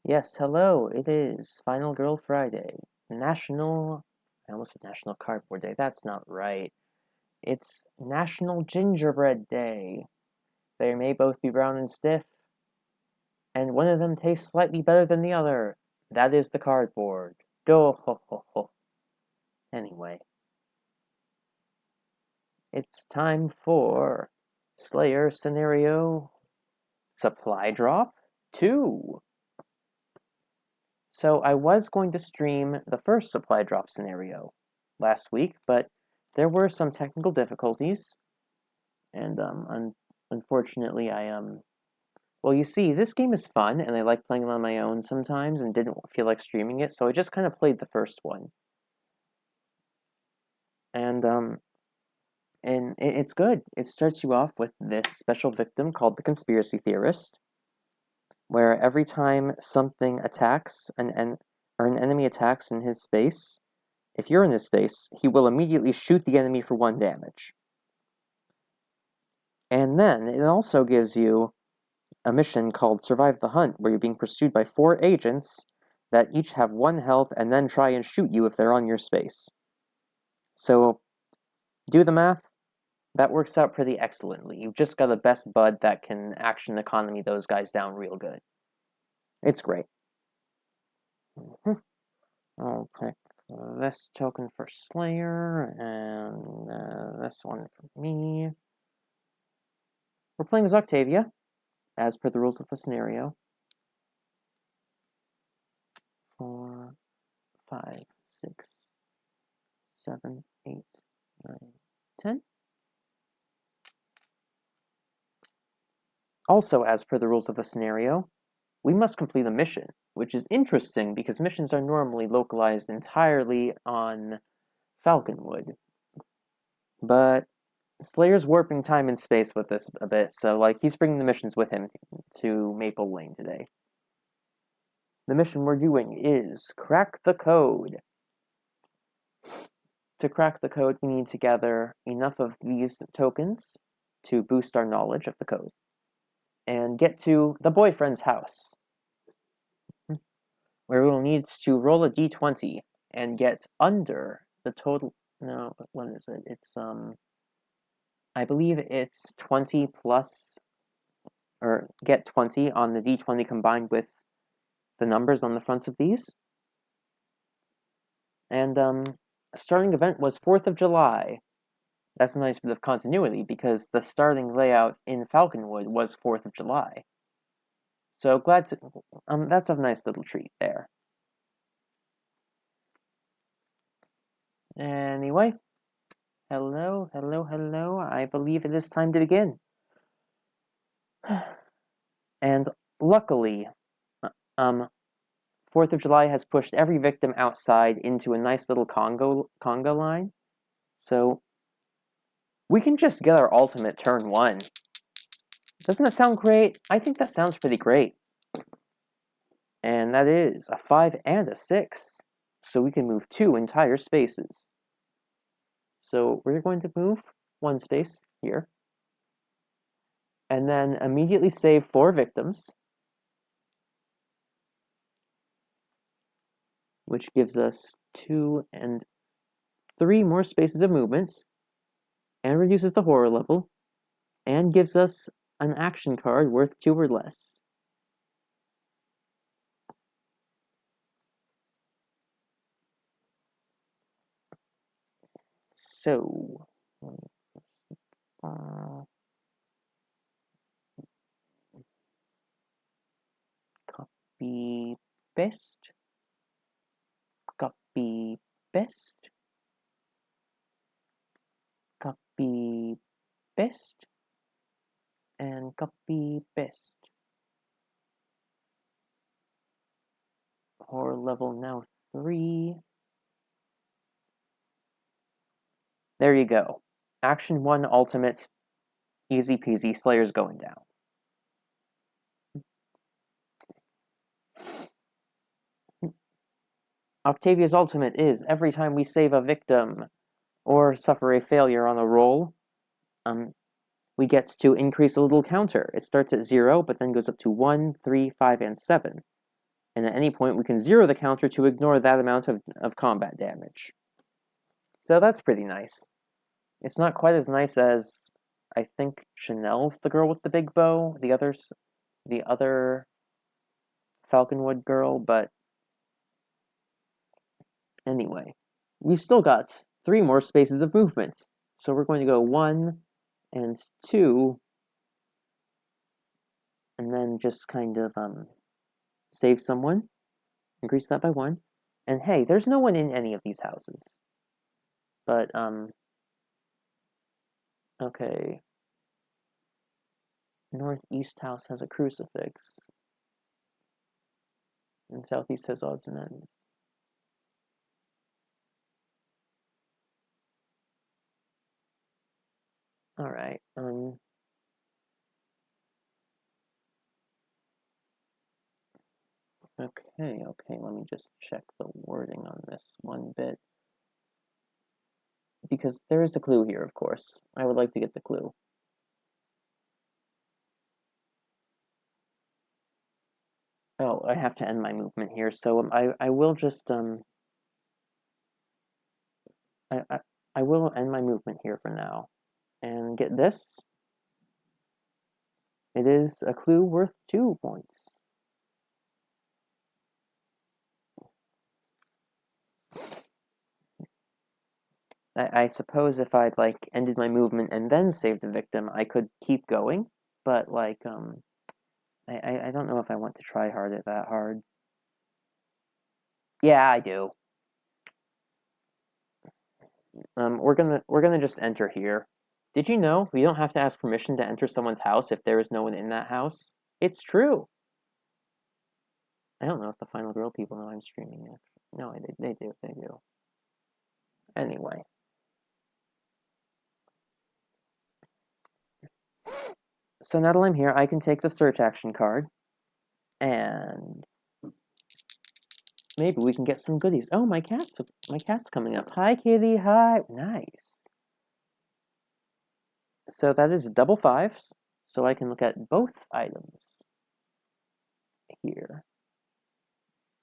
Yes, hello, it is Final Girl Friday. I almost said National Cardboard Day. That's not right. It's National Gingerbread Day. They may both be brown and stiff, and one of them tastes slightly better than the other. That is the cardboard. Do ho ho ho. Anyway, it's time for Slayer Scenario Supply Drop 2. So I was going to stream the first supply drop scenario last week, but there were some technical difficulties, and unfortunately, well, you see, this game is fun, and I like playing it on my own sometimes, and didn't feel like streaming it, so I just kind of played the first one, and it's good. It starts you off with this special victim called the conspiracy theorist, where every time something attacks or an enemy attacks in his space. If you're in this space, he will immediately shoot the enemy for 1 damage. And then it also gives you a mission called Survive the Hunt, where you're being pursued by 4 agents that each have 1 health and then try and shoot you if they're on your space. So, do the math. That works out pretty excellently. You've just got the best bud that can action economy those guys down real good. It's great. I'll pick this token for Slayer, and this one for me. We're playing as Octavia, as per the rules of the scenario. 4, 5, 6, 7, 8, 9, 10. Also, as per the rules of the scenario, we must complete a mission, which is interesting because missions are normally localized entirely on Falconwood. But Slayer's warping time and space with this a bit, so he's bringing the missions with him to Maple Lane today. The mission we're doing is Crack the Code. To crack the code, we need to gather enough of these tokens to boost our knowledge of the code and get to the boyfriend's house, where we'll need to roll a d20 and get under the total. No, what is it? It's I believe it's 20 plus, or get 20 on the d20 combined with the numbers on the fronts of these. And starting event was 4th of July. That's a nice bit of continuity because the starting layout in Falconwood was 4th of July. So glad to, that's a nice little treat there. Anyway, hello, hello, hello. I believe it is time to begin. And luckily, 4th of July has pushed every victim outside into a nice little conga line. So we can just get our ultimate turn 1. Doesn't that sound great? I think that sounds pretty great. And that is a 5 and a 6. So we can move 2 entire spaces. So we're going to move 1 space here. And then immediately save 4 victims. Which gives us 2 and 3 more spaces of movement. And reduces the horror level. And gives us an action card worth 2 or less. So, copy, paste, copy, paste, copy, paste, and copy, paste. Horror level now 3. There you go. Action 1 ultimate. Easy peasy. Slayer's going down. Octavia's ultimate is every time we save a victim or suffer a failure on a roll, we get to increase a little counter. It starts at 0, but then goes up to 1, 3, 5, and 7. And at any point, we can zero the counter to ignore that amount of combat damage. So that's pretty nice. It's not quite as nice as, I think, Chanel's the girl with the big bow, the other Falconwood girl, but anyway. We've still got 3 more spaces of movement. So we're going to go 1 and 2, and then just kind of save someone, increase that by 1. And hey, there's no one in any of these houses. But, okay. Northeast house has a crucifix. And southeast has odds and ends. Alright, okay, let me just check the wording on this one bit. Because there is a clue here, of course. I would like to get the clue. Oh, I have to end my movement here, so I will just I will end my movement here for now. And get this. It is a clue worth 2 points. I suppose if I'd like ended my movement and then saved the victim, I could keep going, but like I don't know if I want to try hard it that hard. Yeah, I do. We're gonna just enter here. Did you know we don't have to ask permission to enter someone's house if there is no one in that house? It's true. I don't know if the Final Girl people know I'm streaming it. No, they do. Anyway. So now that I'm here, I can take the search action card, and maybe we can get some goodies. Oh, my cat's coming up. Hi, kitty. Hi. Nice. So that is double 5s, so I can look at both items here.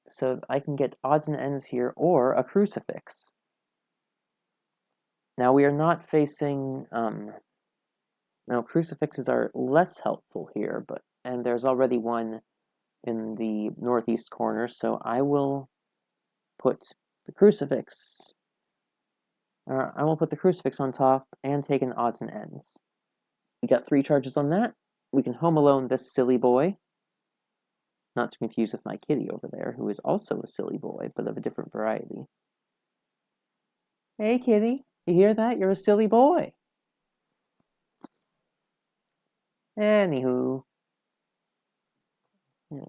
So I can get odds and ends here, or a crucifix. Now we are not facing, now crucifixes are less helpful here, and there's already one in the northeast corner, so I will put the crucifix, on top and take an odds and ends. We got 3 charges on that. We can Home Alone this silly boy. Not to confuse with my kitty over there, who is also a silly boy, but of a different variety. Hey, kitty. You hear that? You're a silly boy. Anywho. Yeah.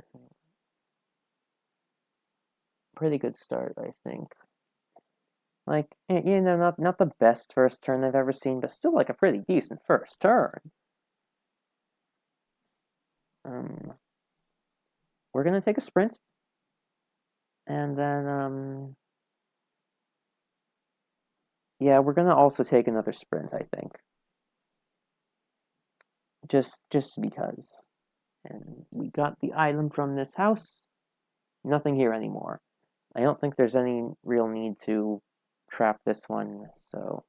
Pretty good start, I think. Like, you know, not the best first turn I've ever seen, but still like a pretty decent first turn. We're gonna take a sprint. And then, yeah, we're gonna also take another sprint, I think. Just because. And we got the item from this house. Nothing here anymore. I don't think there's any real need to trap this one, so...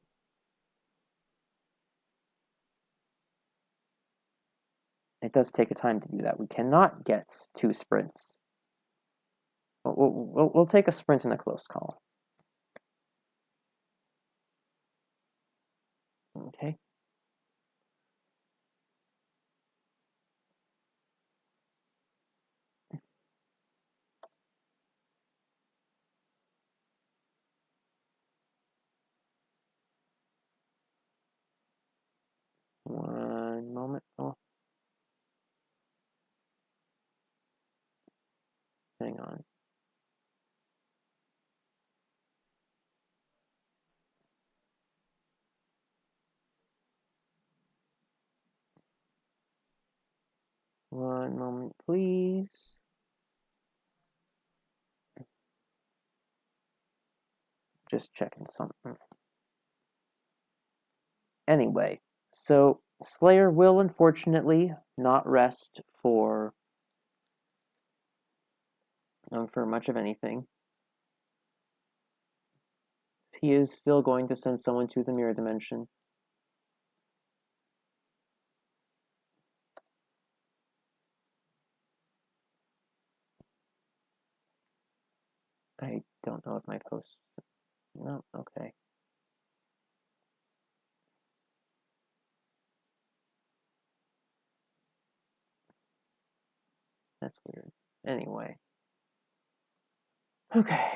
It does take a time to do that. We cannot get 2 sprints. We'll take a sprint in a close call. Okay. One moment. Oh. Hang on. One moment, please. Just checking something. Anyway, so Slayer will unfortunately not rest for for much of anything. He is still going to send someone to the mirror dimension. I don't know if my post... No, okay. That's weird. Anyway. Okay.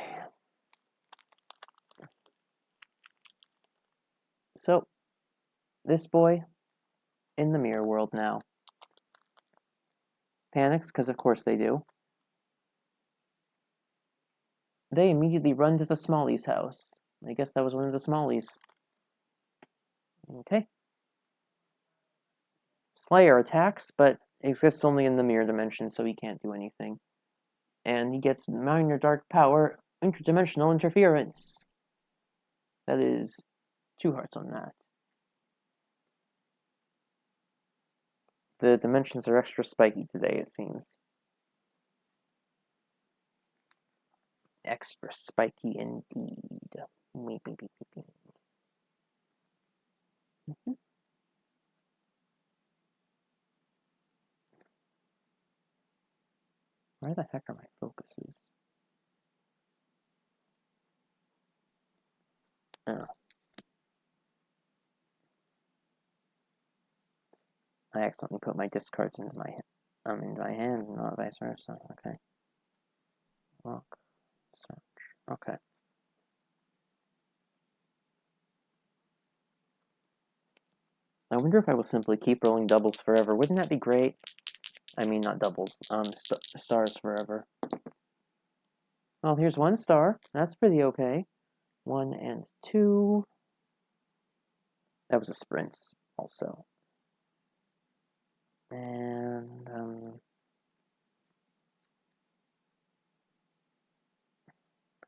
So, this boy in the mirror world now panics, because of course they do. They immediately run to the Smallies' house. I guess that was one of the Smallies. Okay. Slayer attacks, but exists only in the mirror dimension, so he can't do anything. And he gets minor dark power, interdimensional interference. That is 2 hearts on that. The dimensions are extra spiky today, it seems. Extra spiky indeed. Where the heck are my focuses? Oh. I accidentally put my discards into my hand, not vice versa. Okay. Look. Search. Okay. I wonder if I will simply keep rolling doubles forever. Wouldn't that be great? I mean, not doubles. Stars forever. Well, here's 1 star. That's pretty okay. 1 and 2. That was a sprints, also. And,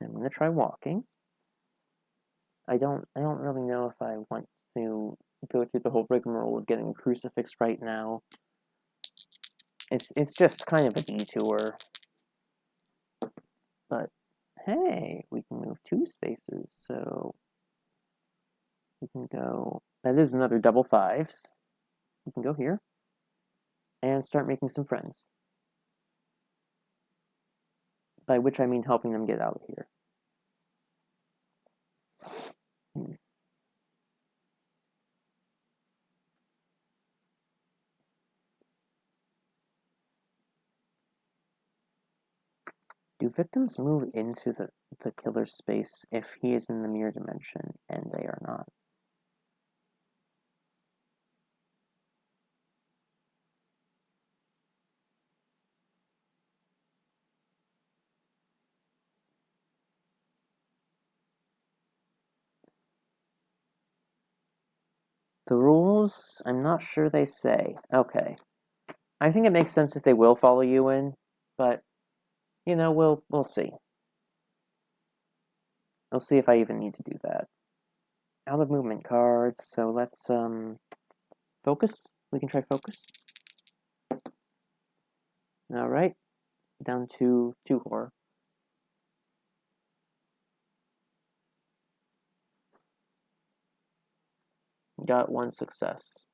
I'm gonna try walking. I don't really know if I want to go through the whole rigmarole of getting a crucifix right now. It's just kind of a detour. But hey, we can move 2 spaces, so we can go. That is another double 5s. We can go here and start making some friends. By which I mean helping them get out of here. Do victims move into the killer's space if he is in the mirror dimension and they are not? The rules, I'm not sure they say. Okay. I think it makes sense if they will follow you in, but you know, we'll see. We'll see if I even need to do that. Out of movement cards, so let's focus. We can try focus. Alright. Down to 2 horror. Got 1 success.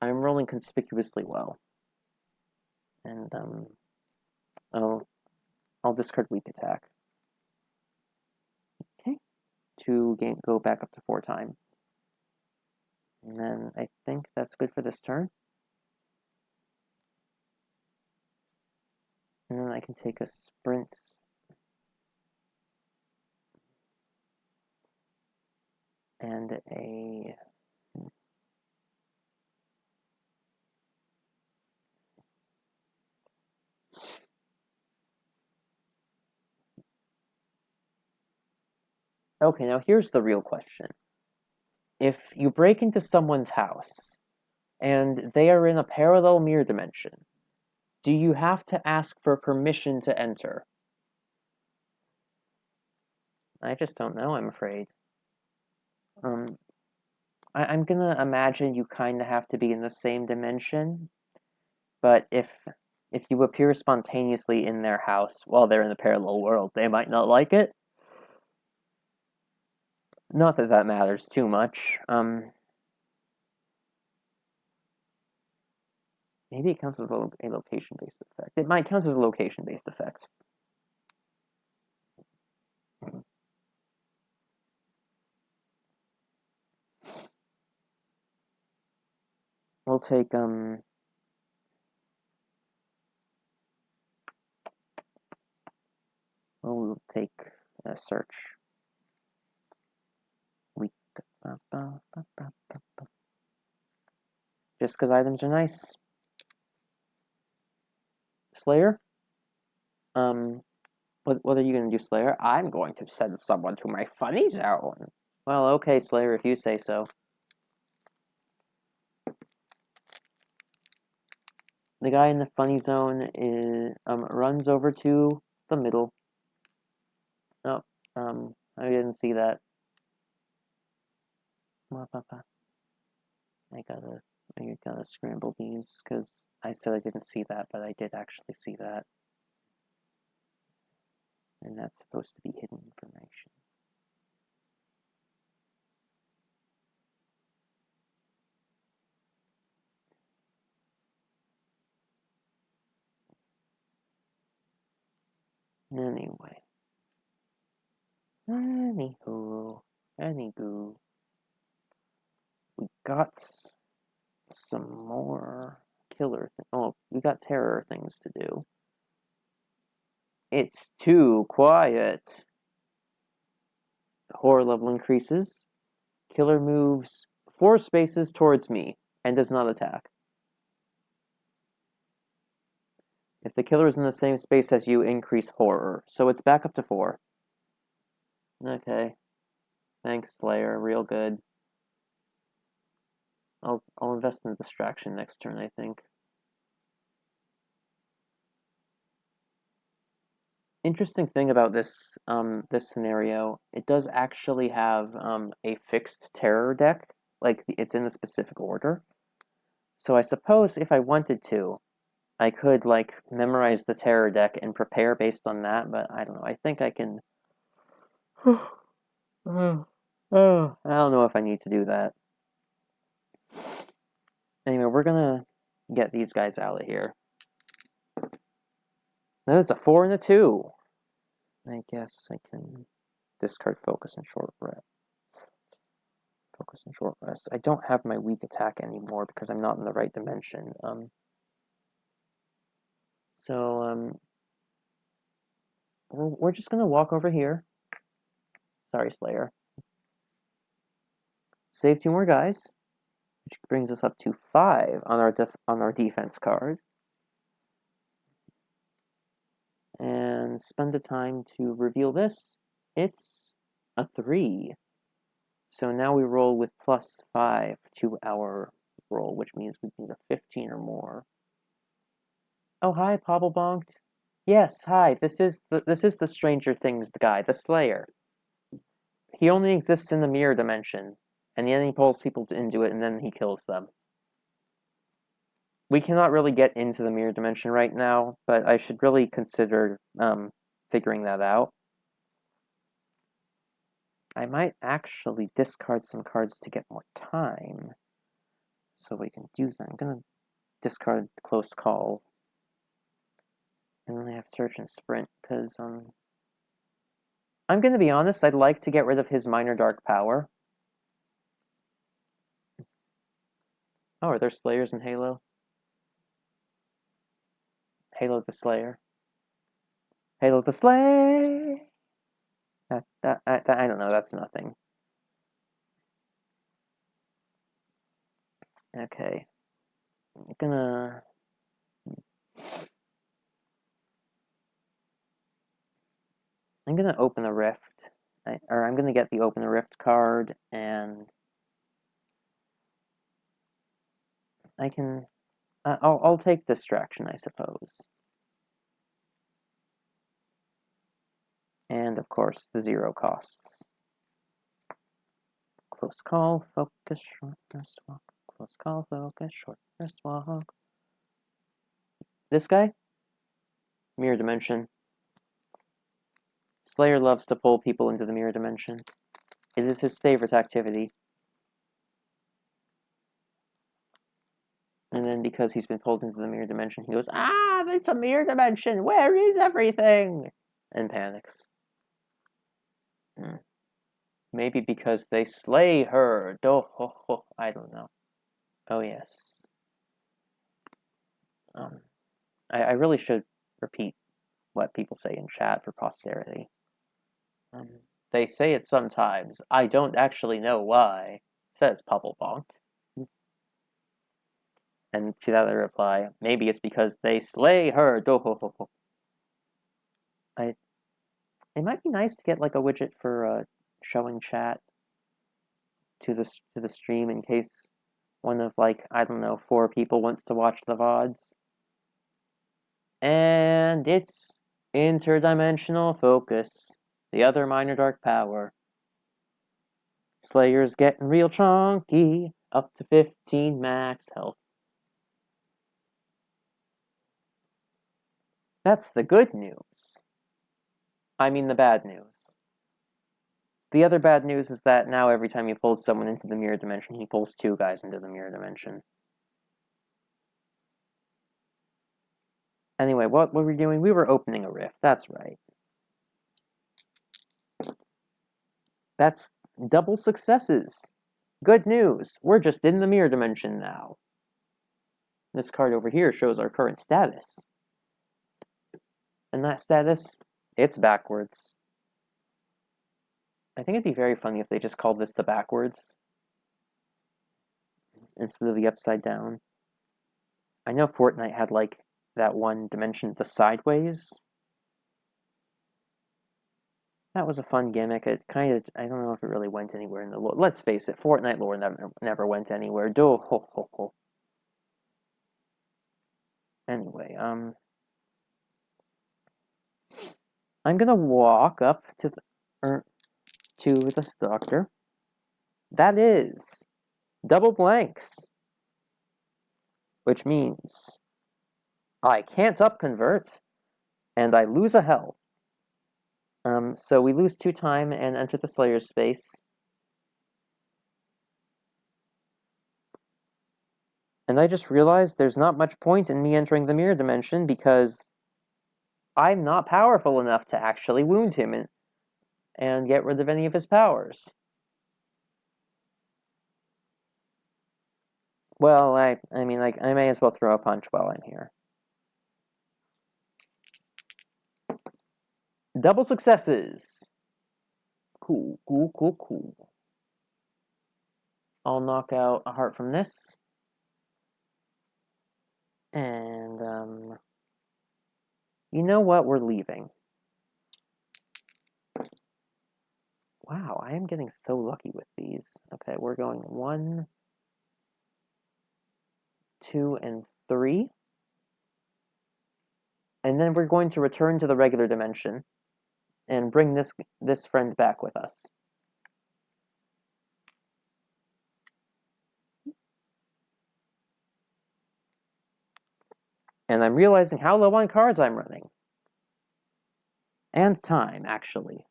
I'm rolling conspicuously well. And I'll discard weak attack. Okay. To go back up to 4 time. And then I think that's good for this turn. And then I can take a sprint. And a... Okay, now here's the real question. If you break into someone's house, and they are in a parallel mirror dimension, do you have to ask for permission to enter? I just don't know, I'm afraid. I'm gonna imagine you kind of have to be in the same dimension, but if if you appear spontaneously in their house while they're in the parallel world, they might not like it. Not that that matters too much. Maybe it counts as a location-based effect. It might count as a location-based effect. We'll take, we'll take a search. Just because items are nice. Slayer? What are you going to do, Slayer? I'm going to send someone to my funny zone. Well, okay, Slayer, if you say so. The guy in the funny zone runs over to the middle. Oh, I didn't see that. I gotta scramble these because I said I didn't see that, but I did actually see that. And that's supposed to be hidden information. Anyway. Anywho. We got some more killer we got terror things to do. It's too quiet. Horror level increases. Killer moves 4 spaces towards me and does not attack. If the killer is in the same space as you, increase horror. So it's back up to 4. Okay. Thanks, Slayer. Real good. I'll invest in distraction next turn, I think. Interesting thing about this this scenario, it does actually have a fixed terror deck. Like, it's in the specific order. So I suppose if I wanted to, I could, like, memorize the terror deck and prepare based on that, but I don't know. I think I can... I don't know if I need to do that. Anyway, we're gonna get these guys out of here. Then it's a 4 and a 2. I guess I can discard focus and short rest. Focus and short rest. I don't have my weak attack anymore because I'm not in the right dimension. We're just gonna walk over here. Sorry, Slayer. Save 2 more guys, which brings us up to 5 on our defense card. And spend the time to reveal this. It's a 3. So now we roll with +5 to our roll, which means we need a 15 or more. Oh, hi, Pobblebonked. Yes, hi. This is the Stranger Things guy, the Slayer. He only exists in the mirror dimension, and then he pulls people into it, and then he kills them. We cannot really get into the mirror dimension right now, but I should really consider figuring that out. I might actually discard some cards to get more time, so we can do that. I'm gonna discard Close Call, and then I have Search and Sprint, because I'm gonna be honest, I'd like to get rid of his Minor Dark Power. Oh, are there Slayers in Halo? Halo the Slayer. Halo the Slay! I don't know, that's nothing. Okay. I'm gonna open a rift. I'm gonna get the open a rift card, and I can... I'll take distraction, I suppose. And, of course, the 0 costs. Close call, focus, short rest walk. Close call, focus, short rest walk. This guy? Mirror dimension. Slayer loves to pull people into the mirror dimension. It is his favorite activity. And then because he's been pulled into the mirror dimension, he goes, "Ah, it's a mirror dimension! Where is everything?" And panics. Maybe because they slay her. I don't know. Oh, yes. I really should repeat what people say in chat for posterity. They say it sometimes. I don't actually know why, says Pubblebonk. And to that I reply, maybe it's because they slay her. It might be nice to get like a widget for showing chat to the stream in case one of like, I don't know, 4 people wants to watch the VODs. And it's interdimensional focus, the other minor dark power. Slayer's getting real chunky, up to 15 max health. That's the good news. I mean the bad news. The other bad news is that now every time he pulls someone into the mirror dimension, he pulls 2 guys into the mirror dimension. Anyway, what were we doing? We were opening a rift, that's right. That's double successes. Good news, we're just in the mirror dimension now. This card over here shows our current status. And that status, it's backwards. I think it'd be very funny if they just called this the backwards instead of the upside down. I know Fortnite had like that one dimension, the sideways. That was a fun gimmick. It kind of, I don't know if it really went anywhere in the lore. Let's face it, Fortnite lore never went anywhere. Anyway, I'm gonna walk up to this doctor. That is double blanks, which means I can't upconvert, and I lose a health. So we lose 2 time and enter the Slayer's space. And I just realized there's not much point in me entering the mirror dimension because I'm not powerful enough to actually wound him and get rid of any of his powers. Well, I mean, like, I may as well throw a punch while I'm here. Double successes! Cool. I'll knock out a heart from this. And, you know what? We're leaving. Wow, I am getting so lucky with these. Okay, we're going 1, 2, and 3. And then we're going to return to the regular dimension and bring this friend back with us. And I'm realizing how low on cards I'm running. And time, actually.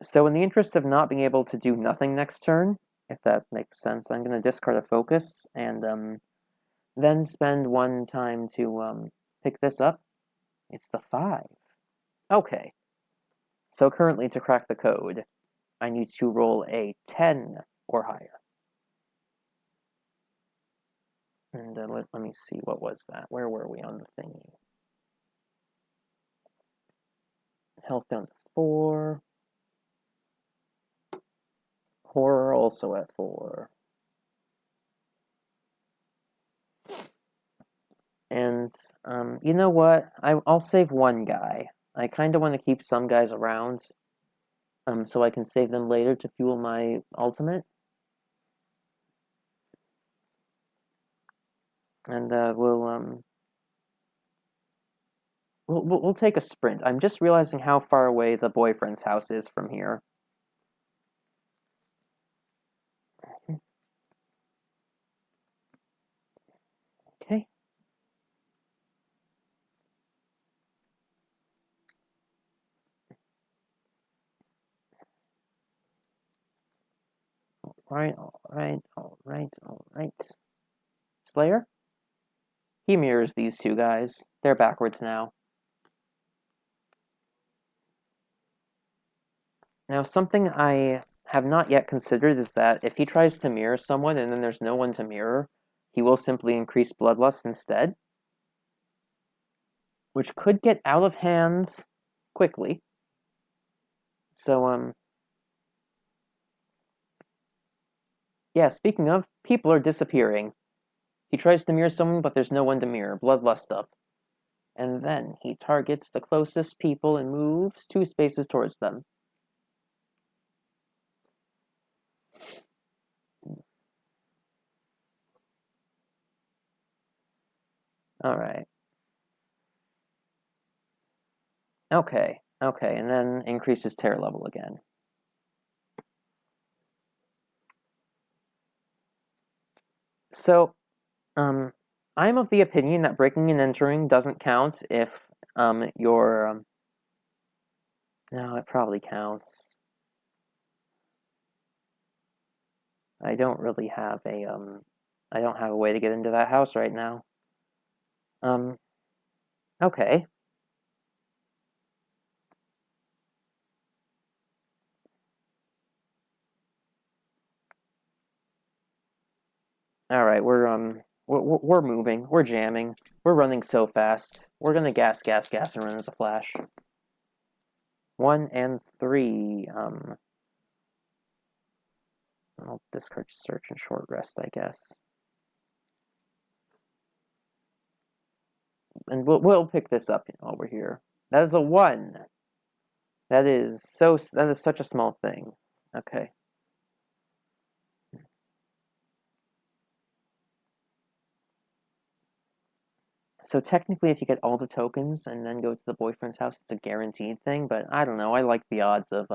So in the interest of not being able to do nothing next turn, if that makes sense, I'm going to discard a focus and then spend 1 time to pick this up. It's the 5. Okay. So currently, to crack the code, I need to roll a 10 or higher. And let me see, what was that? Where were we on the thingy? Health down to 4. Horror also at 4. And, you know what? I'll save 1 guy. I kind of want to keep some guys around, so I can save them later to fuel my ultimate. And we'll take a sprint. I'm just realizing how far away the boyfriend's house is from here. Okay. Alright, alright, alright, alright. Slayer? He mirrors these two guys. They're backwards now. Now, something I have not yet considered is that if he tries to mirror someone and then there's no one to mirror, he will simply increase bloodlust instead, which could get out of hand quickly. So, yeah, speaking of, people are disappearing. He tries to mirror someone, but there's no one to mirror. Bloodlust up. And then he targets the closest people and moves 2 spaces towards them. Alright. Okay, and then increases terror level again. So, I'm of the opinion that breaking and entering doesn't count if, you're, no, it probably counts. I don't really have I don't have a way to get into that house right now. Okay. Alright, we're moving, we're jamming, we're running so fast. We're gonna gas, and run as a flash. 1 and 3, I'll discard search and short rest, I guess. And we'll pick this up while we're here. That is a 1. That is such a small thing. Okay. So technically, if you get all the tokens and then go to the boyfriend's house, it's a guaranteed thing. But I don't know. I like the odds of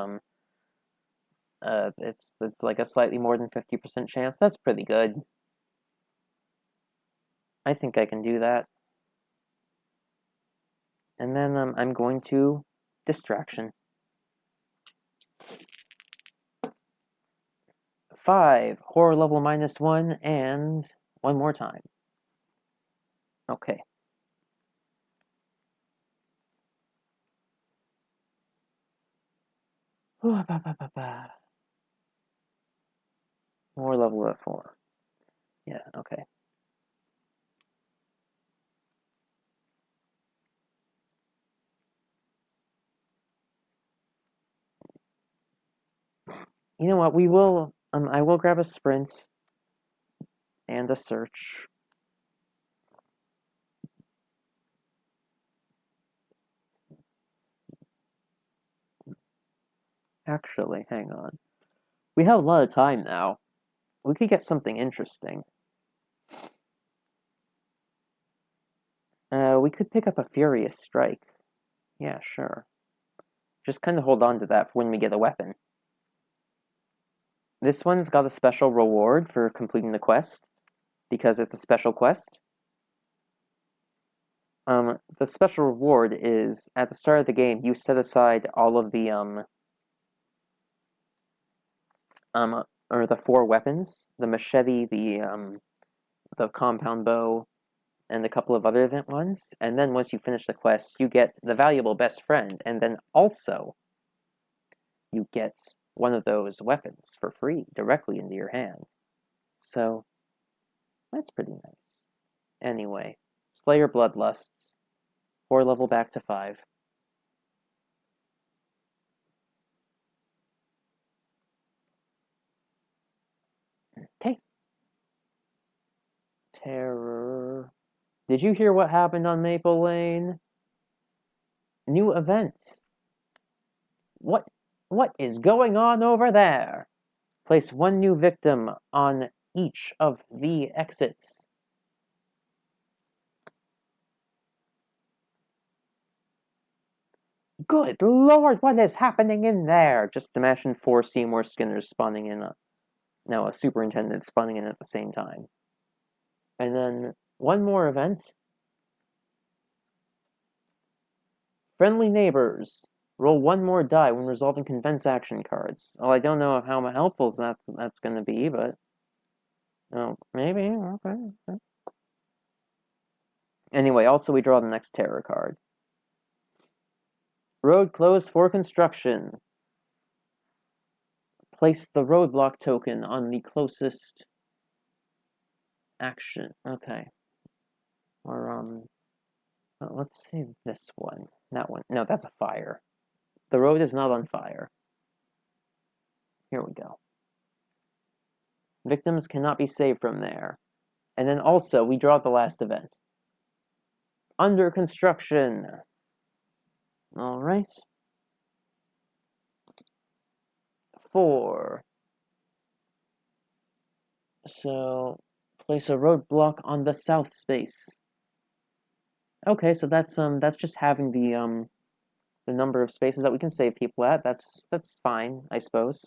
it's like a slightly more than 50% chance. That's pretty good. I think I can do that. And then I'm going to distraction. 5, horror level -1, and one more time. Okay. Horror level at 4. Yeah, okay. You know what? We will. I will grab a sprint and a search. Actually, hang on. We have a lot of time now. We could get something interesting. We could pick up a Furious Strike. Yeah, sure. Just kind of hold on to that for when we get a weapon. This one's got a special reward for completing the quest, because it's a special quest. The special reward is, at the start of the game, you set aside all of the, or the 4 weapons, the machete, the compound bow, and a couple of other ones, and then once you finish the quest, you get the valuable best friend, and then also, you get one of those weapons for free, directly into your hand. So, that's pretty nice. Anyway, Slayer Bloodlusts, 4 level back to 5. Okay. Terror. Did you hear what happened on Maple Lane? New event. What is going on over there? Place 1 new victim on each of the exits. Good lord, what is happening in there? Just imagine 4 Seymour Skinners spawning in a superintendent spawning in at the same time. And then 1 more event. Friendly neighbors. Roll one more die when resolving convince action cards. Well, I don't know how helpful that's going to be, but oh, maybe. Okay. Anyway, also we draw the next terror card. Road closed for construction. Place the roadblock token on the closest action. Okay. Or let's say this one. That one. No, that's a fire. The road is not on fire. Here we go. Victims cannot be saved from there. And then also, we draw the last event. Under construction. All right. 4. So, place a roadblock on the south space. Okay, so that's just having the number of spaces that we can save people at. That's fine, I suppose.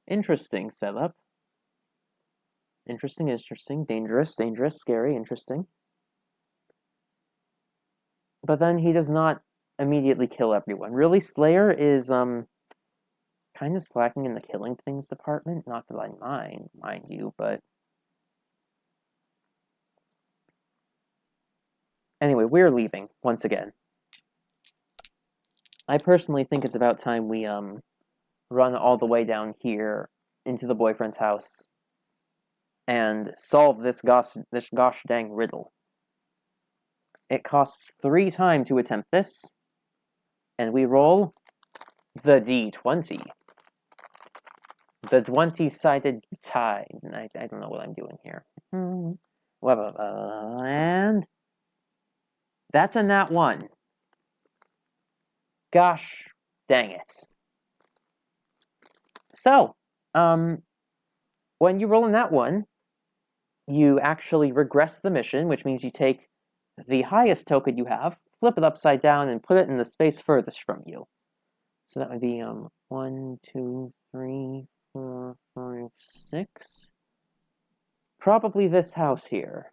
Interesting setup. Interesting, dangerous, scary, interesting. But then he does not immediately kill everyone. Really, Slayer is kind of slacking in the killing things department. Not that I mind you, but anyway, we're leaving once again. I personally think it's about time we run all the way down here into the boyfriend's house and solve this gosh dang riddle. It costs 3 time to attempt this, and we roll the D20. The 20-sided tie. I don't know what I'm doing here. And that's a nat 1. Gosh dang it. So, when you roll a nat 1, you actually regress the mission, which means you take the highest token you have, flip it upside down, and put it in the space furthest from you. So that would be 1, 2, 3, 4, 5, 6. Probably this house here.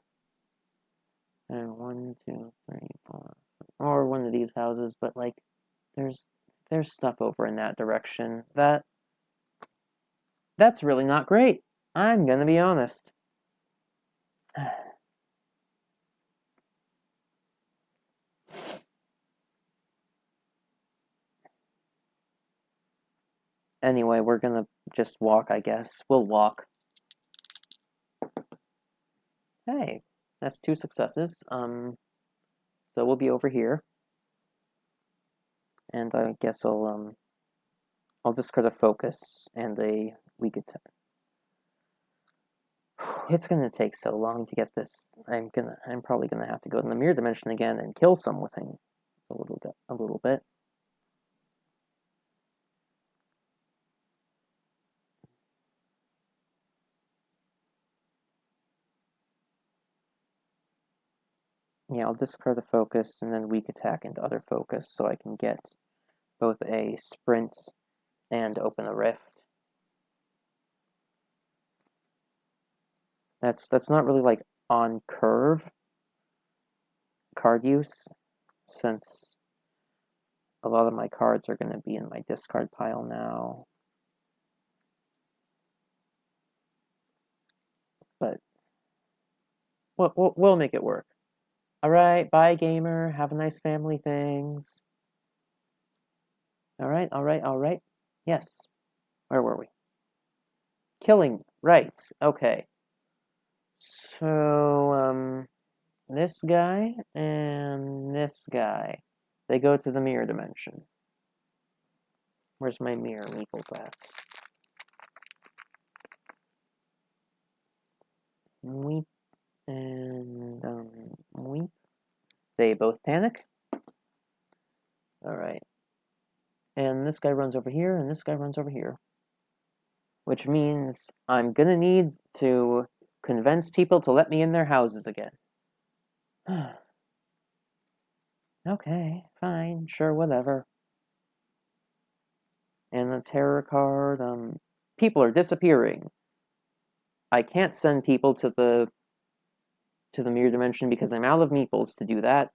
And 1, 2, 3, 4, or one of these houses, but like there's stuff over in that direction. That's really not great. I'm gonna be honest. Anyway, we're gonna just walk, I guess. We'll walk. Hey, that's 2 successes. So we'll be over here. And I guess I'll discard a focus and a weak attack. It's gonna take so long to get this. I'm probably gonna have to go to the mirror dimension again and kill something a little bit. Yeah, I'll discard a focus and then weak attack into other focus so I can get both a sprint and open a rift. That's not really like on curve card use, since a lot of my cards are going to be in my discard pile now. But we'll make it work. Alright, bye gamer, have a nice family, things. Alright. Yes. Where were we? Killing, right, okay. So, this guy and this guy, they go to the mirror dimension. Where's my mirror meeples at? Weep and weep. They both panic. Alright. And this guy runs over here, and this guy runs over here. Which means I'm gonna need to convince people to let me in their houses again. Okay, fine, sure, whatever. And the terror card, people are disappearing. I can't send people to the mirror dimension because I'm out of meeples to do that.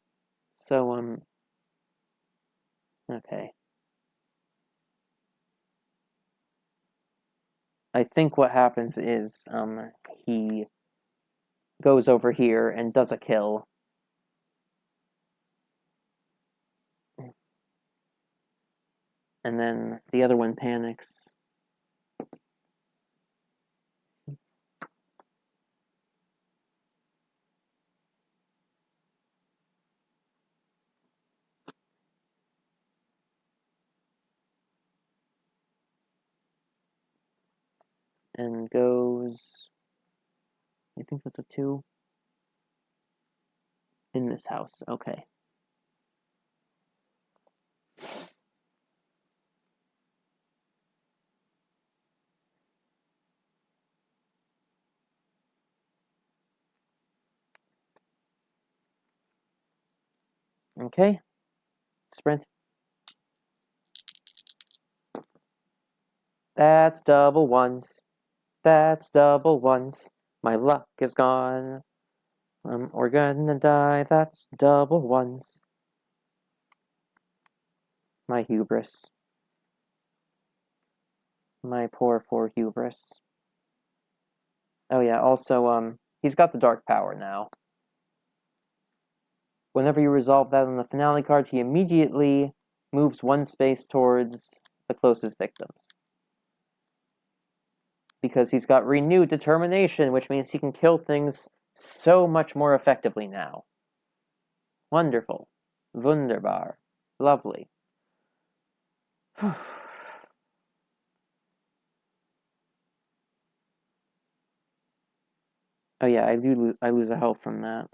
So, okay. I think what happens is he goes over here and does a kill. And then the other one panics. And goes... I think that's a 2. In this house, okay. Okay. Sprint. That's double ones. That's double ones. My luck is gone. We're gonna die. That's double ones. My hubris. My poor hubris. Oh yeah, also, he's got the dark power now. Whenever you resolve that on the finale card, he immediately moves 1 space towards the closest victims. Because he's got renewed determination, which means he can kill things so much more effectively now. Wonderful. Wunderbar. Lovely. Oh yeah, I lose a health from that.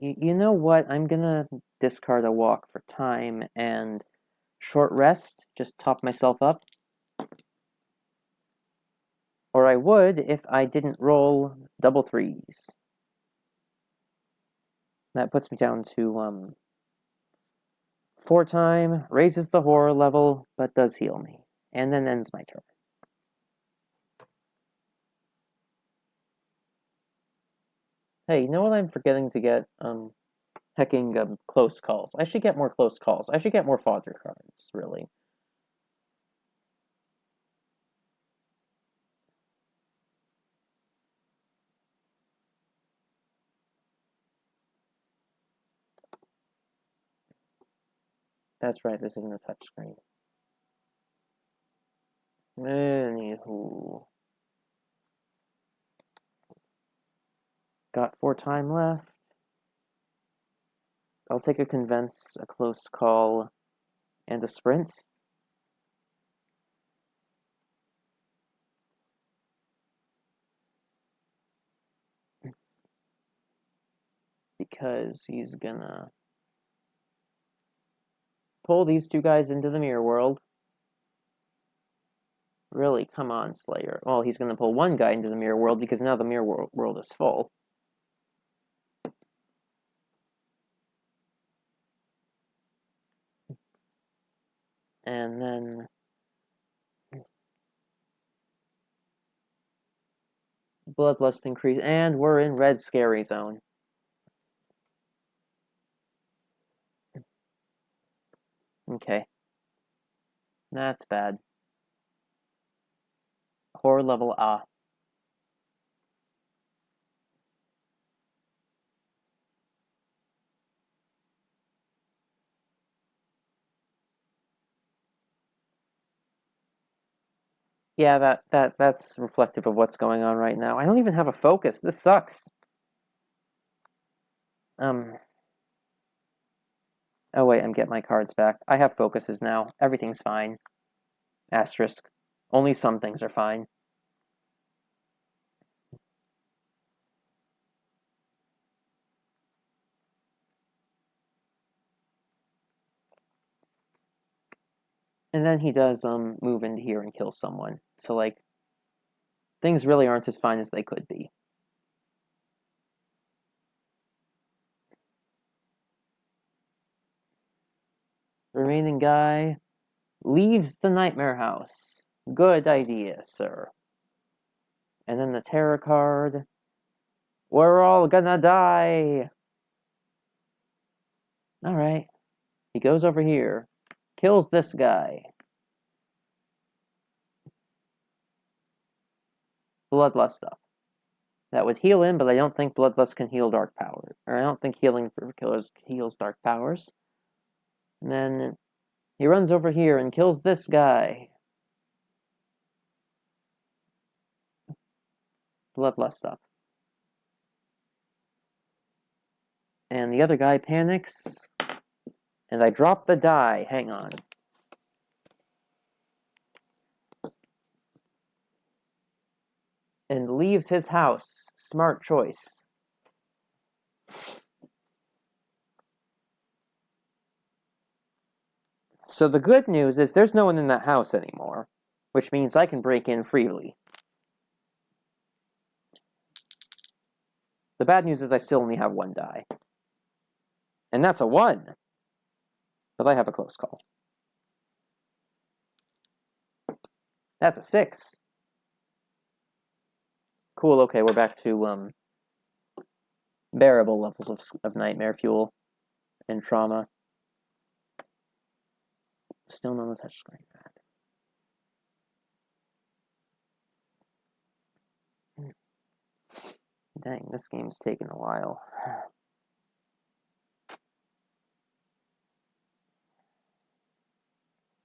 You know what? I'm gonna discard a walk for time and short rest, just top myself up. Or I would if I didn't roll double 3s. That puts me down to 4 time, raises the horror level, but does heal me. And then ends my turn. Hey, you know what I'm forgetting to get? Hecking close calls. I should get more close calls. I should get more fodder cards, really. That's right, this isn't a touchscreen. Anywho. Got 4 time left. I'll take a convince, a close call, and a sprint. Because he's gonna pull these 2 guys into the mirror world. Really, come on, Slayer. Well, he's gonna pull 1 guy into the mirror world because now the mirror world is full. And then bloodlust increase, and we're in red scary zone. Okay. That's bad. Horror level A. Yeah, that's reflective of what's going on right now. I don't even have a focus. This sucks. Oh wait, I'm getting my cards back. I have focuses now. Everything's fine. Asterisk. Only some things are fine. And then he does move into here and kill someone. So like things really aren't as fine as they could be. remaining guy leaves the nightmare house. Good idea, sir. And then the terror card. We're all gonna die. Alright. He goes over here. Kills this guy. Bloodlust up. That would heal him, but I don't think Bloodlust can heal dark power. Or I don't think healing for killers heals dark powers. And then he runs over here and kills this guy. Bloodlust up. And the other guy panics. And I drop the die. Hang on. And leaves his house. Smart choice. So the good news is there's no one in that house anymore, which means I can break in freely. The bad news is I still only have one die. And that's a 1. But I have a close call. That's a 6. Cool, okay, we're back to bearable levels of nightmare fuel and trauma. Still no touchscreen. Dang, this game's taking a while.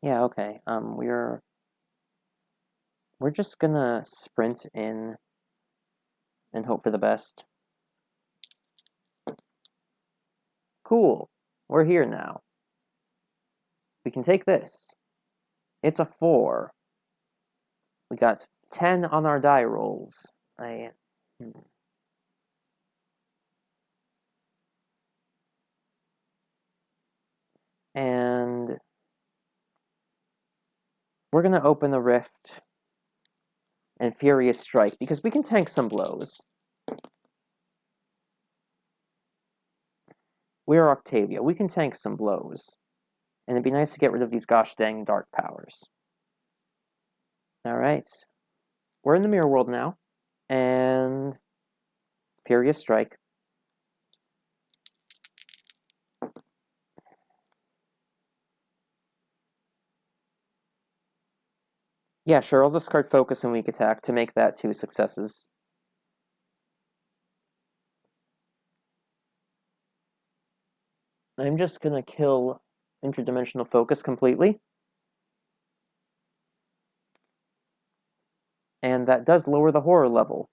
Yeah, okay. We're just gonna sprint in and hope for the best. Cool. We're here now. We can take this. It's a 4. We got 10 on our die rolls. And we're gonna open the rift and Furious Strike, because we can tank some blows. We're Octavia. We can tank some blows. And it'd be nice to get rid of these gosh dang dark powers. Alright. We're in the mirror world now. And Furious Strike. Yeah, sure, I'll discard Focus and Weak Attack to make that 2 successes. I'm just gonna kill Interdimensional Focus completely. And that does lower the horror level.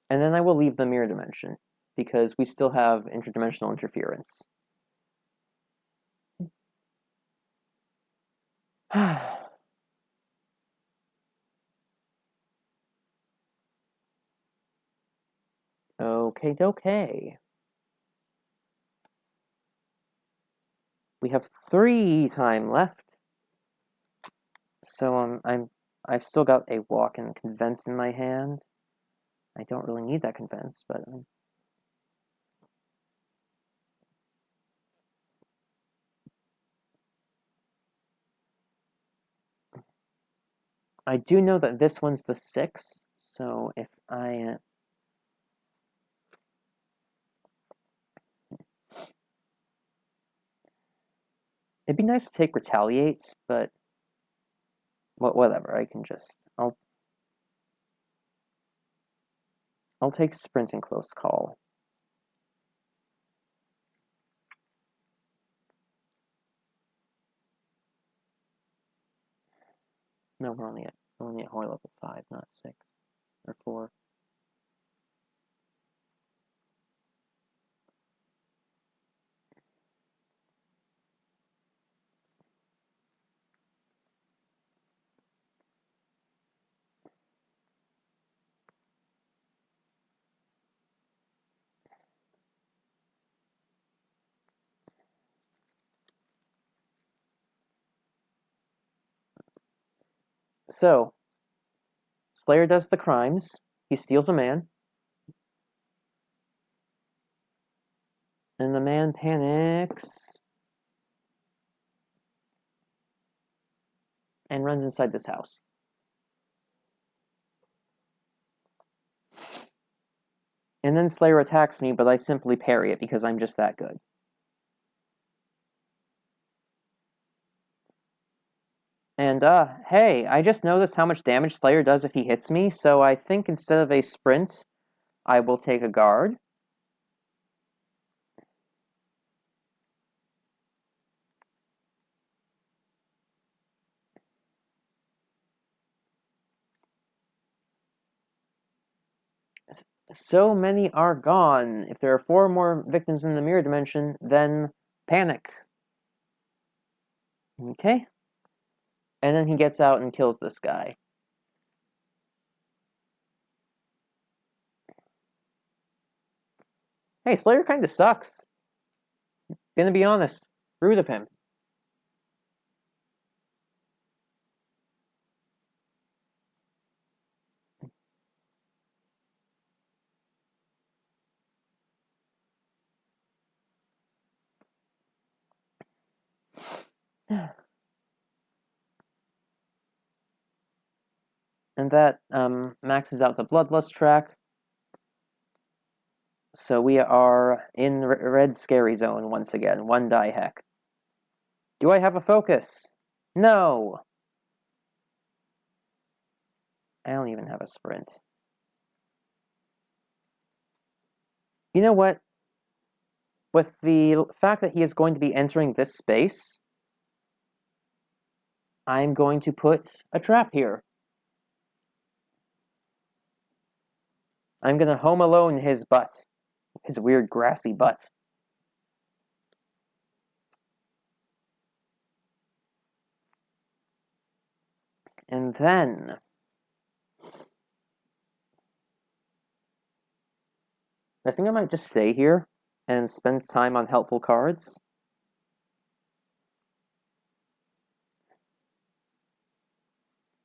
And then I will leave the mirror dimension, because we still have interdimensional interference. Okay. We have 3 time left. So I've still got a walk and convince in my hand. I don't really need that convince, but I do know that this one's the 6, so if I it'd be nice to take Retaliate, but whatever, I can just I'll take Sprint and Close Call. No, we're only at horror level 5, not 6 or 4. So, Slayer does the crimes. He steals a man. And the man panics and runs inside this house. And then Slayer attacks me, but I simply parry it because I'm just that good. And, hey, I just noticed how much damage Slayer does if he hits me, so I think instead of a sprint, I will take a guard. So many are gone. If there are 4 more victims in the mirror dimension, then panic. Okay. And then he gets out and kills this guy. Hey, Slayer kinda sucks. Gonna be honest. Rude of him. And that maxes out the Bloodlust track. So we are in red scary zone once again. 1 die heck. Do I have a focus? No! I don't even have a sprint. You know what? With the fact that he is going to be entering this space, I'm going to put a trap here. I'm gonna Home Alone his butt. His weird grassy butt. And then I think I might just stay here and spend time on helpful cards.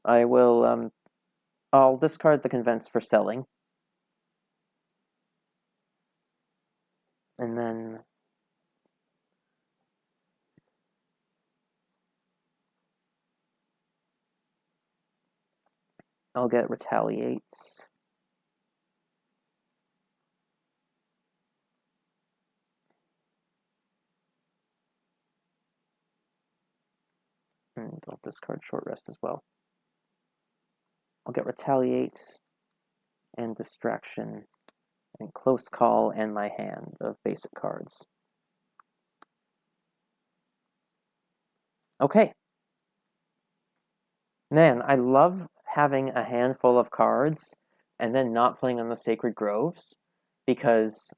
I will, I'll discard the Convince for selling. And then I'll get Retaliates. And I'll discard Short Rest as well. I'll get Retaliate and Distraction and Close Call and my hand of basic cards. Okay. Man, I love having a handful of cards and then not playing on the Sacred Groves because,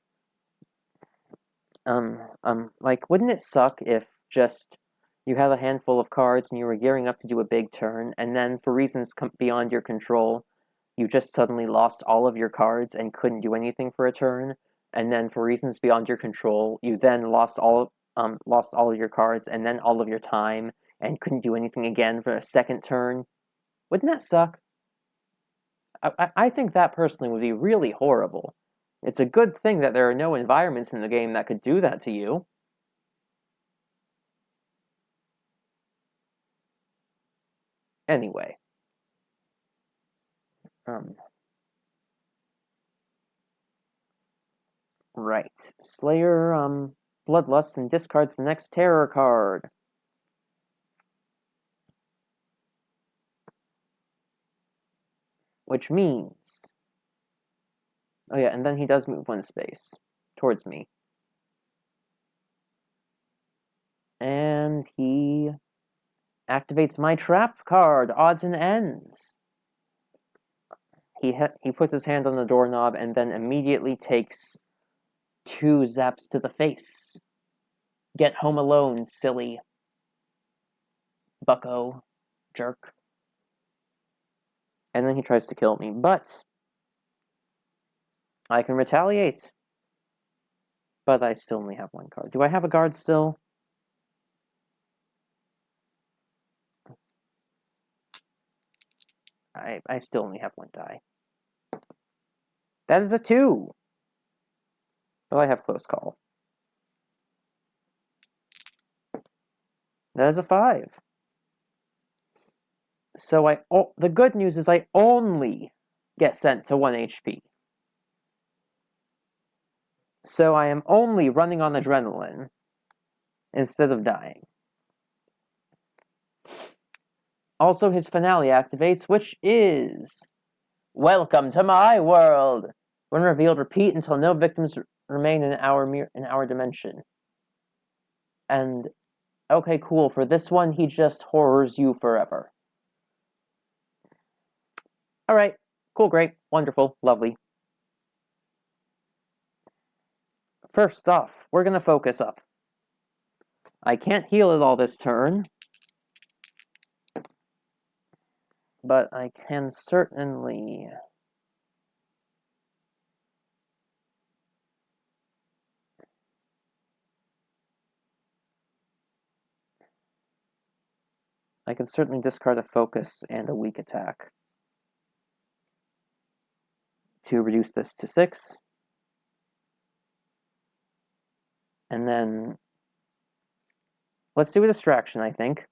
like, wouldn't it suck if just you had a handful of cards and you were gearing up to do a big turn, and then for reasons beyond your control, you just suddenly lost all of your cards and couldn't do anything for a turn, and then for reasons beyond your control, you then lost all of your cards and then all of your time and couldn't do anything again for a second turn? Wouldn't that suck? I think that personally would be really horrible. It's a good thing that there are no environments in the game that could do that to you. Anyway. Right. Slayer, Bloodlust and discards the next terror card. Which means... Oh yeah, and then he does move 1 space towards me. And he activates my trap card, Odds and Ends. He puts his hand on the doorknob and then immediately takes 2 zaps to the face. Get home alone, silly bucko jerk. And then he tries to kill me, but I can retaliate. But I still only have 1 card. Do I have a guard still? I still only have 1 die. That is a 2! But I have Close Call. That is a 5. So the good news is I only get sent to 1 HP. So I am only running on adrenaline instead of dying. Also, his finale activates, which is Welcome to my world! When revealed, repeat until no victims remain in our dimension. And, okay, cool. For this one, he just horrors you forever. Alright, cool, great, wonderful, lovely. First off, we're gonna focus up. I can't heal it all this turn, but I can certainly... discard a focus and a weak attack to reduce this to 6. And then let's do a distraction, I think.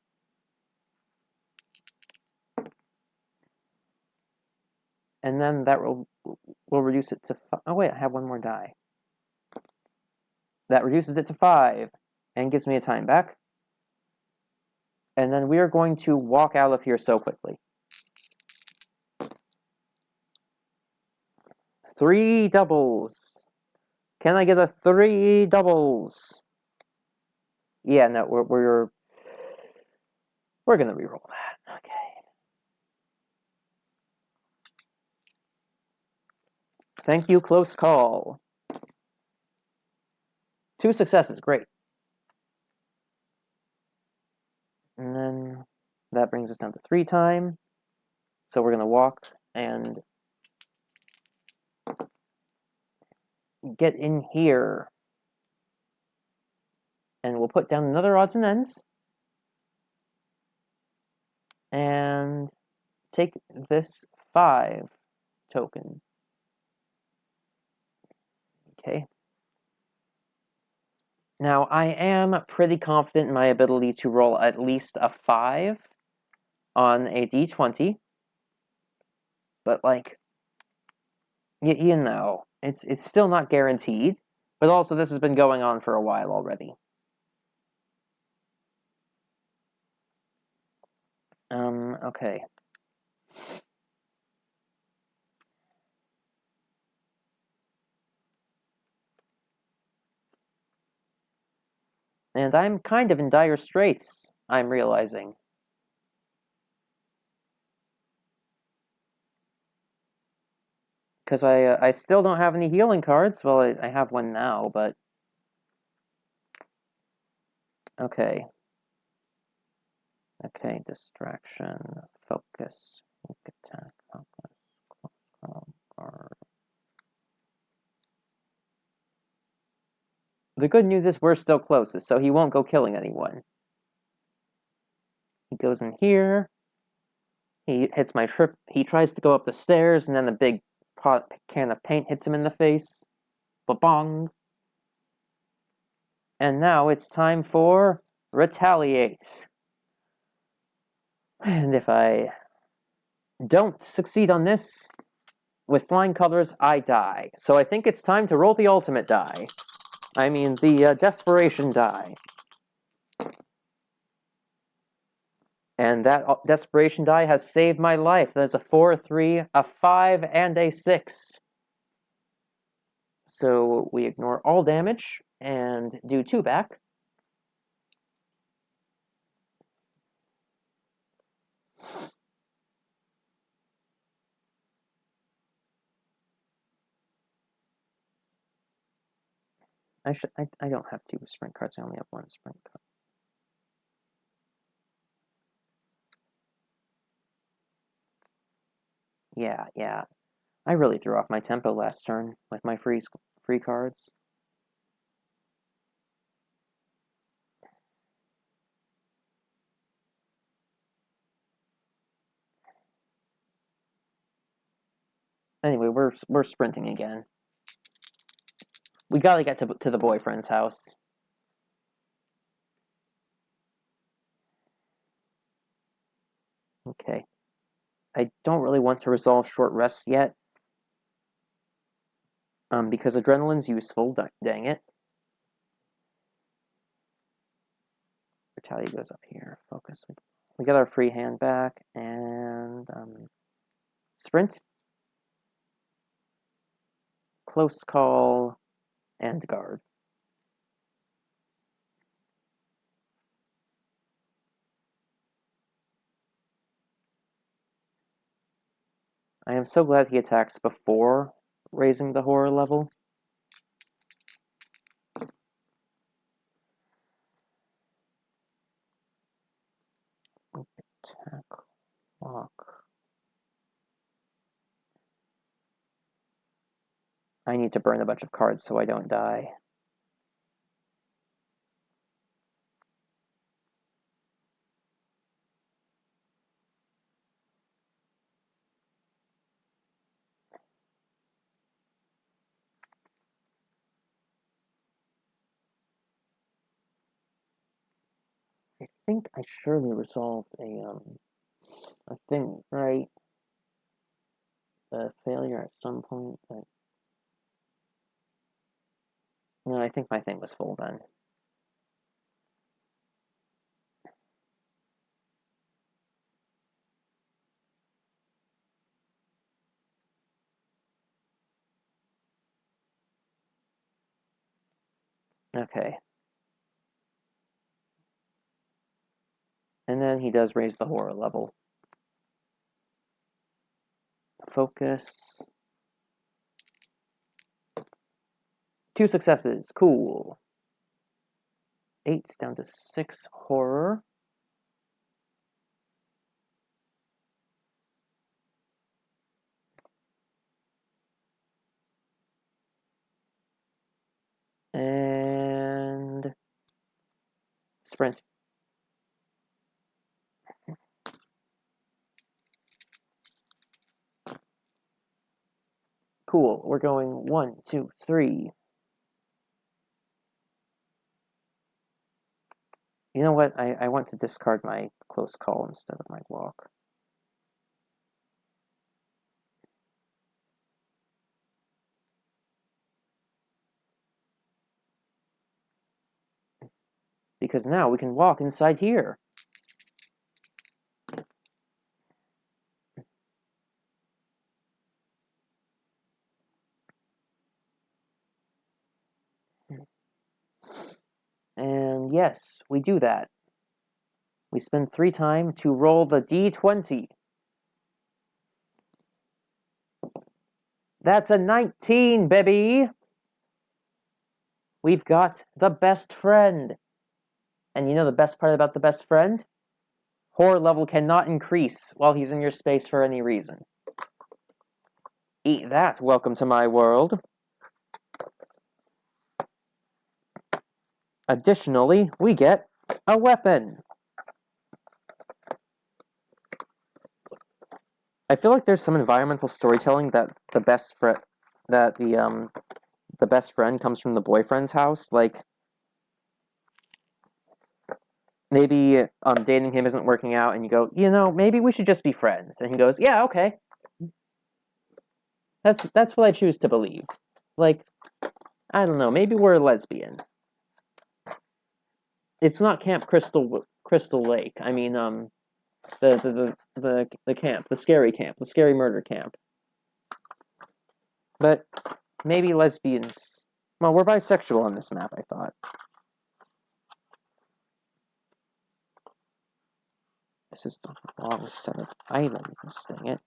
And then that will reduce it to 5. Oh wait, I have one more die. That reduces it to 5 and gives me a time back. And then we are going to walk out of here so quickly. 3 doubles. Can I get a 3 doubles? Yeah, no, we're gonna reroll that. Okay. Thank you, close call. 2 successes, great. And then that brings us down to 3 time. So we're gonna walk and get in here. And we'll put down another odds and ends. And take this 5 token. Okay. Now, I am pretty confident in my ability to roll at least a 5 on a d20. But, like, you know, it's still not guaranteed. But also, this has been going on for a while already. Okay. And I'm kind of in dire straits, I'm realizing. Because I still don't have any healing cards. Well, I have one now, but... Okay. Okay, distraction, focus, attack, focus, card. The good news is we're still closest, so he won't go killing anyone. He goes in here. He hits my trip. He tries to go up the stairs, and then the big can of paint hits him in the face. Ba-bong. And now it's time for Retaliate. And if I don't succeed on this, with flying colors, I die. So I think it's time to roll the ultimate die. I mean, the desperation die. And that desperation die has saved my life. There's a 4, a 3, a 5, and a 6. So we ignore all damage and do 2 back. I don't have 2 sprint cards, I only have 1 sprint card. Yeah. I really threw off my tempo last turn with my free cards. Anyway, we're sprinting again. We gotta get to the boyfriend's house. Okay. I don't really want to resolve short rests yet. Because adrenaline's useful, dang it. Brutality goes up here. Focus. We get our free hand back, and sprint, close call, and guard. I am so glad he attacks before raising the horror level. Attack, walk. I need to burn a bunch of cards so I don't die. I think I surely resolved a thing, right? A failure at some point, but no, I think my thing was full then. Okay. And then he does raise the horror level. Focus. 2 successes. Cool. 8's down to 6 horror. And sprint. Cool. We're going 1, 2, 3. You know what? I want to discard my close call instead of my walk. Because now we can walk inside here. And yes, we do that. We spend 3 time to roll the d20. That's a 19, baby! We've got the best friend. And you know the best part about the best friend? Horror level cannot increase while he's in your space for any reason. Eat that, welcome to my world. Additionally, we get a weapon. I feel like there's some environmental storytelling that the best friend comes from the boyfriend's house. Like maybe dating him isn't working out, and you go, maybe we should just be friends. And he goes, yeah, okay. That's what I choose to believe. Like, I don't know, maybe we're a lesbian. It's not Camp Crystal Lake. I mean, the camp, the scary murder camp. But maybe lesbians. Well, we're bisexual on this map, I thought. This is the wrong set of items, dang it.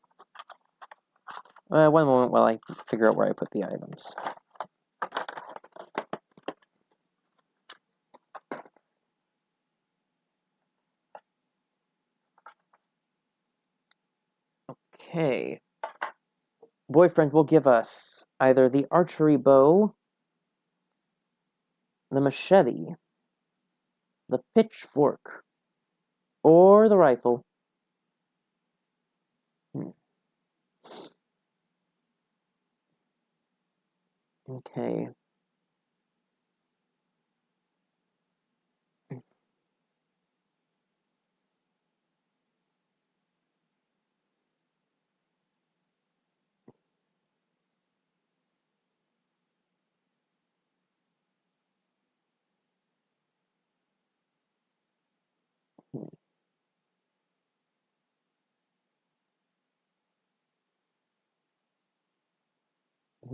One moment while I figure out where I put the items. Okay. Boyfriend will give us either the archery bow, the machete, the pitchfork, or the rifle. Okay.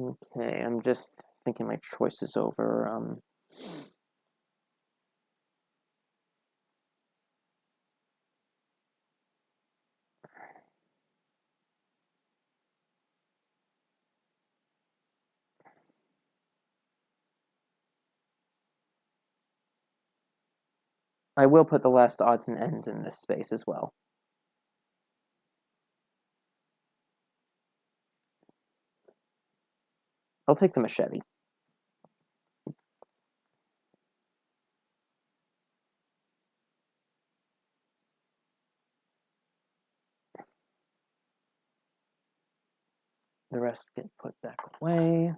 Okay, I'm just thinking my choices over. I will put the last odds and ends in this space as well. I'll take the machete. The rest get put back away.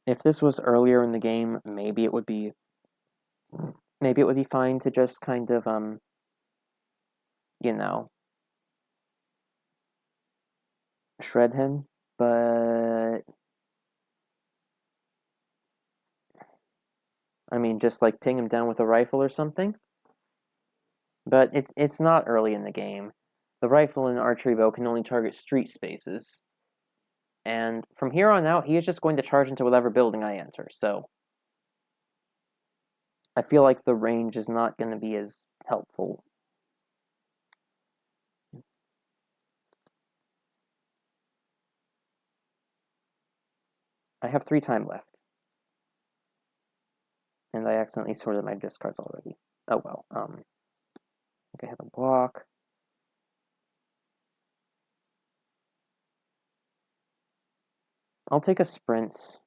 If this was earlier in the game, maybe it would be fine to just kind of you know, shred him, but I mean just like ping him down with a rifle or something. But it's not early in the game. The rifle and archery bow can only target street spaces. And from here on out, he is just going to charge into whatever building I enter, so I feel like the range is not going to be as helpful. I have 3 time left. And I accidentally sorted my discards already. Oh well, I think I have a block. I'll take a sprint.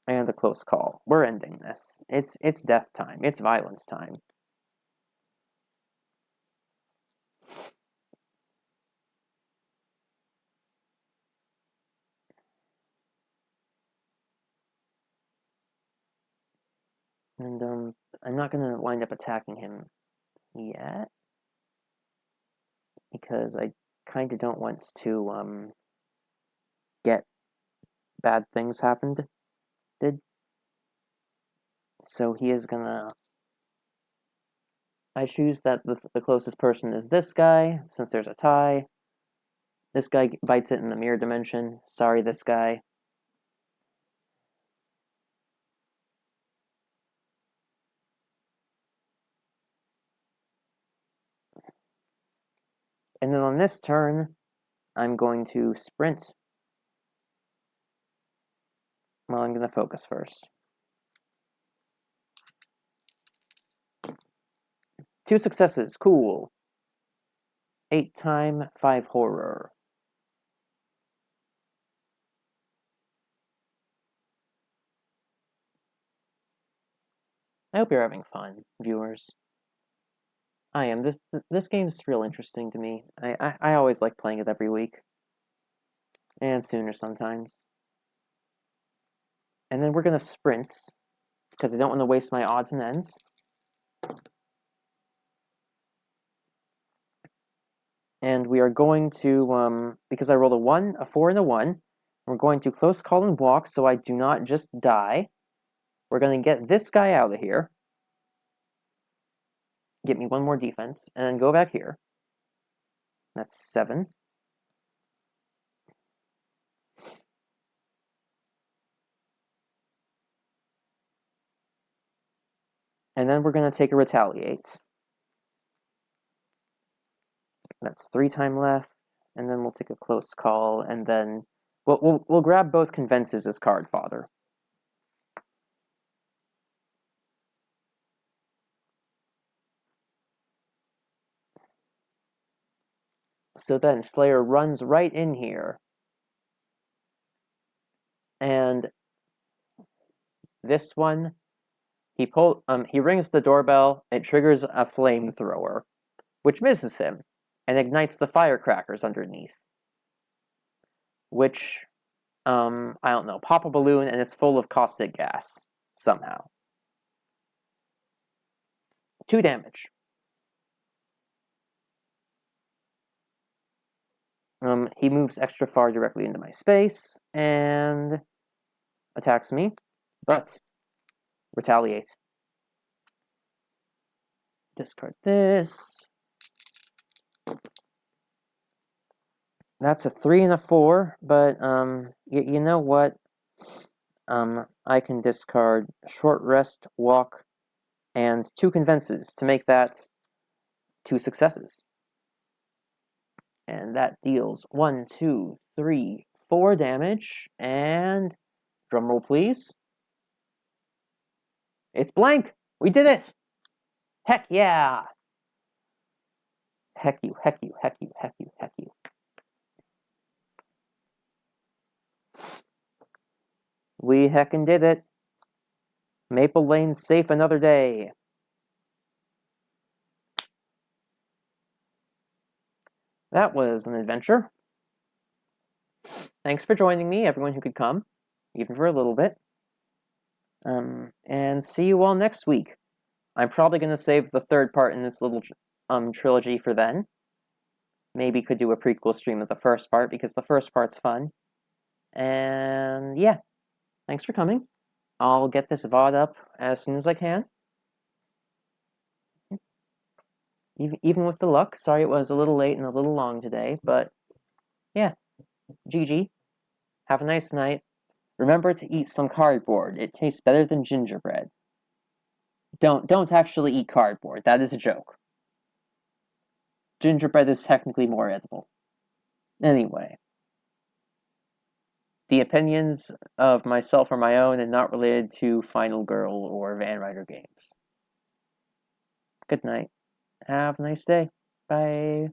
And a close call. We're ending this. It's death time. It's violence time. And I'm not gonna wind up attacking him yet. Because I kinda don't want to get bad things happened. So he is gonna I choose that the closest person is this guy, since there's a tie. This guy bites it in the mirror dimension. Sorry, this guy. And then on this turn, I'm going to sprint. Well, I'm going to focus first. 2 successes, cool. 8 time, 5 horror. I hope you're having fun, viewers. I am. This game's real interesting to me. I always like playing it every week. And sooner sometimes. And then we're going to sprint, because I don't want to waste my odds and ends. And we are going to, because I rolled a 1, a 4, and a 1, we're going to close call and walk so I do not just die. We're going to get this guy out of here. Get me 1 more defense, and then go back here. That's 7. And then we're going to take a retaliate. That's 3 time left, and then we'll take a close call, and then we'll grab both convinces as card fodder. So then Slayer runs right in here. And this one, he rings the doorbell, it triggers a flamethrower, which misses him, and ignites the firecrackers underneath. Which, I don't know, pop a balloon and it's full of caustic gas, somehow. 2 damage. He moves extra far directly into my space, and attacks me, but retaliate. Discard this. That's a 3 and a 4, but you know what? I can discard short rest, walk, and 2 convinces to make that 2 successes. And that deals 1, 2, 3, 4 damage. And drumroll, please. It's blank. We did it. Heck yeah. Heck you, heck you, heck you, heck you, heck you. We heckin' did it. Maple Lane's safe another day. That was an adventure. Thanks for joining me, everyone who could come, even for a little bit. And see you all next week. I'm probably going to save the 3rd part in this little trilogy for then. Maybe could do a prequel stream of the 1st part, because the 1st part's fun. And yeah, thanks for coming. I'll get this VOD up as soon as I can. Even with the luck. Sorry it was a little late and a little long today, but yeah. GG. Have a nice night. Remember to eat some cardboard. It tastes better than gingerbread. Don't actually eat cardboard. That is a joke. Gingerbread is technically more edible. Anyway. The opinions of myself are my own and not related to Final Girl or Van Ryder games. Good night. Have a nice day. Bye.